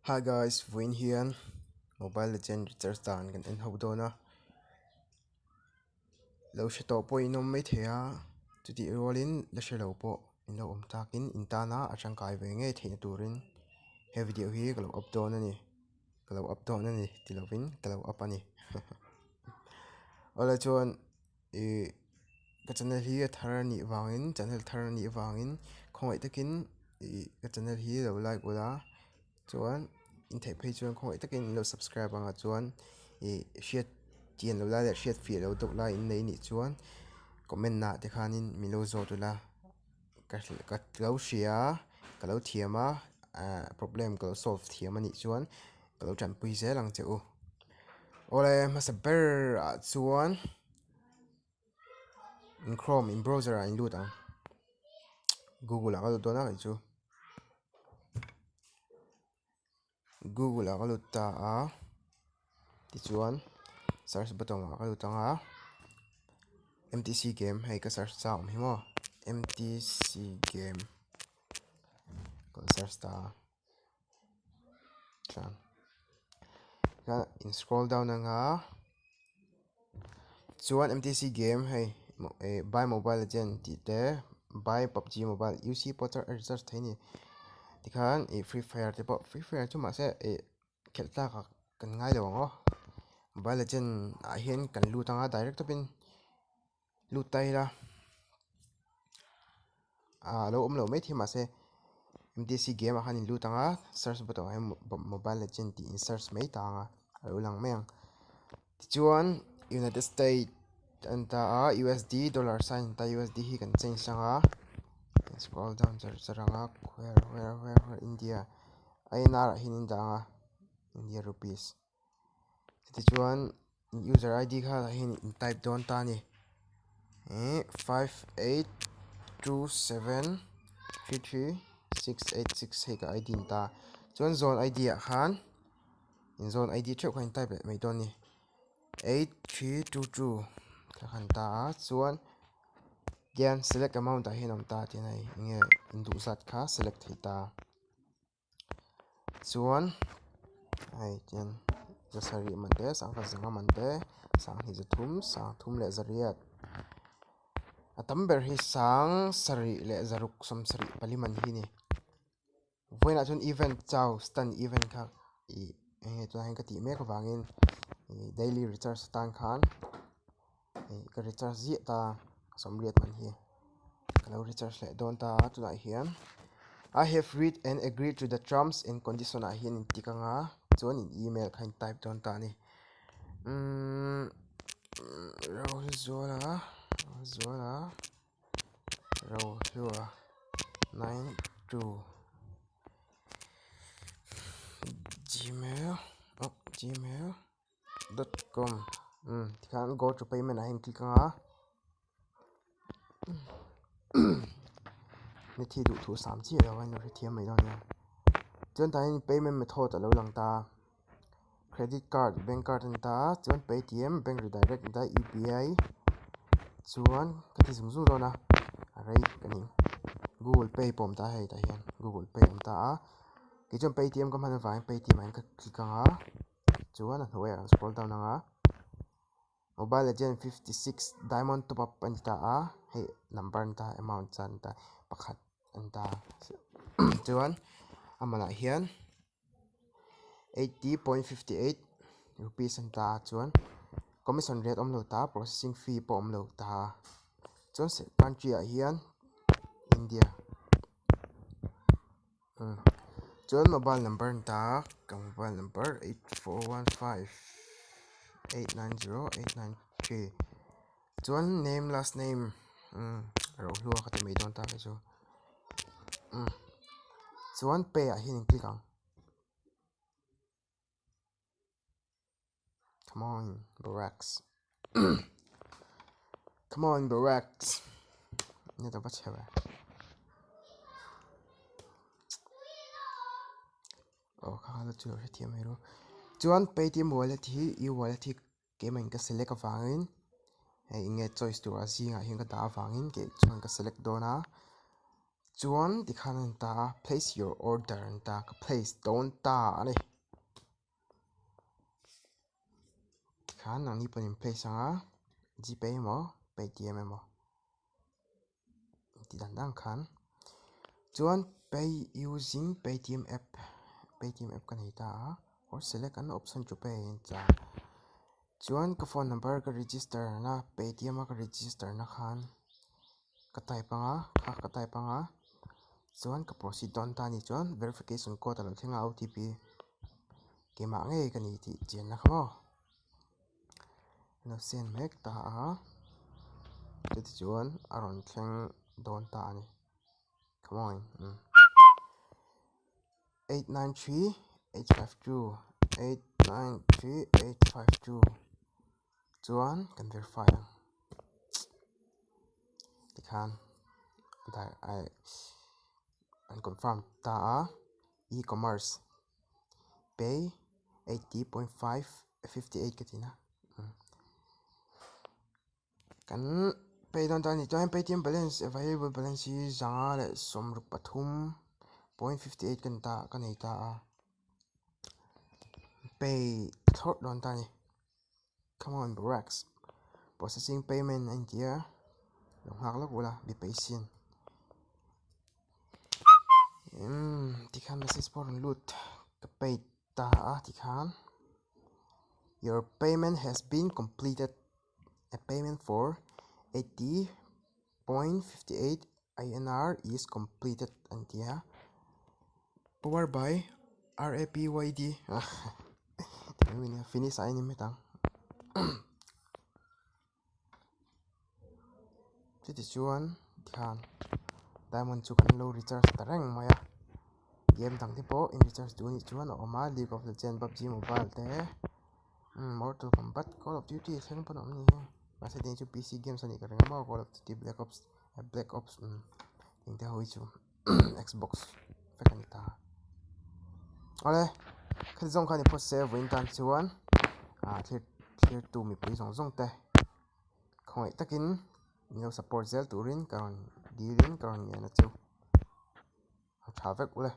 Hi guys, Win here. Mobile Legend Recharge Dan kan en ho do na. Lo she to po inom mai thea. Tu ti rolin la she lo po. In lo takin intana achang kai ve nge the turin. He video hi kalo up do na ni. Kalo up do na ni ti lo win kalo up ani. Ola chuan e ka channel hi thar ni wangin channel thar ni wangin khoi takin ka channel hi lo like ula chuan in thei phei chuan khoi takin lo subscribe anga chuan share tian lo la le share fi lo dok la in nei ni chuan comment na te khanin milo zo tu la ka lo share ka lo thiama problem ka lo solve thiama ni chuan ka lo chan pui ze lang che u ole masa ber chuan in Chrome in browser in lut ang Google ang lo na chu Google ang lo ta a ti chuan search button ang lo tanga MTCGAME hay ka search sa hi mo MTCGAME ko search ta chan ka in scroll down nga chuan MTCGAME hay buy mobile legend ti te buy PUBG mobile UC potter research thaini tikhan free fire te po free fire chu ma se khelta ka kan ngai lo ngo mobile legend a hian kan lu tanga direct to pin lu tai la lo lo mai thi ma se MTCGAME a hanin lu tanga search button hay mobile legend ti in search mai tanga lo lang meng chuan United States anta USD dollar sign ta USD hi kan change sanga scroll down charanga where India INR hin danga India rupees ti chuan user ID kha hin type don ta ni 5827336886 he ka ID ta chuan zone ID a khan in zone ID theu khain type mai don ni 8322 ka khan ta chuan gian select amount a hinom ta ti nai nge indu sat kha select thita chuan ai chen zasari mante sang kha zanga mante sang hi sang thum le zariat atam ber hi sang sari le zaruk som sari paliman hi ni voina chun event chau stan event kha to han ka ti me ka wangin daily recharge tan khan ka recharge zi ta somriat man hi kalau recharge le don ta tu na hian I have read and agreed to the terms and conditions a hian tikanga chuan in email khain type don ta ni ro zola ro hua 92 gmail.com tikhan go to payment a hin tikanga ni thi du thu sam chi lo an HRETHIAM mai don ya chuan ta in payment method alo lang ta credit card bank card ta chuan paytm bank redirect ta UPI chuan ka ti zum zum dona arei kani Google Pay pom ta hei ta hian Google Pay om ta ki chuan paytm kam han vai paytm an ka click anga chuan a hnuai an scroll down anga mobile legend 56 diamond top up an ta hei number ta amount chan ta pakhat an ta chuan amala hian 80.58 rupees an ta chuan commission rate om lo ta processing fee po om lo ta chuan country a hian India chuan mobile number ta ka mobile number 8415890893 chuan name last name ro hlua ka te mai don ta chu chuan pay a hian click ang come on relax come on relax ne ta bach haba kha la chu HRETHIAM hero chuan paytm wallet hi wallet hi ke man ka select awangin nge choice to a zinga hin ka da awangin ke chuan ka select dona chuan tikhan an ta place your order an ta ka place don ta ani tikhan ang ni panin place anga GPay mo Paytm mo ti dan dang khan chuan pay using Paytm app kan hi ta or select an option to pay in cha chuan ka phone number ka register na Paytm ka register na khan ka type anga chuan ka proceed don ta ni chuan verification code alo thenga OTP ke ma nge ka ni ti chen na khamo no send mek ta a ti chuan aron thleng don ta ani come on 893 852 chuan kan verify tikhan da ai and confirm ta e-commerce pay 80.558 katina kan pay don ta ni chuan Paytm balance available balance hi zanga le somruk pathum 0.58 kan ta kan ei ta pay thought don ta ni come on relax processing payment India long hak lo wala bi paysin tikhan message for loot ka pay ta tikhan your payment has been completed a payment for 80.58 INR is completed India powered by RAPYD finish ini metang ti chuan tikhan diamond chu kan lo recharge tareng maya game tang ti po in recharge tu ni chuan oma League of Legends PUBG Mobile te Mortal Kombat Call of Duty thleng panom ni MAHSE ding chu PC games ani ka renga ma Call of Duty Black Ops inte hoi chu Xbox fekani ta ole khad zong khani post save win tan chuan clear tu mi pui zong te khoi takin no support zel turin karon dilin karon ya na chu thavek ule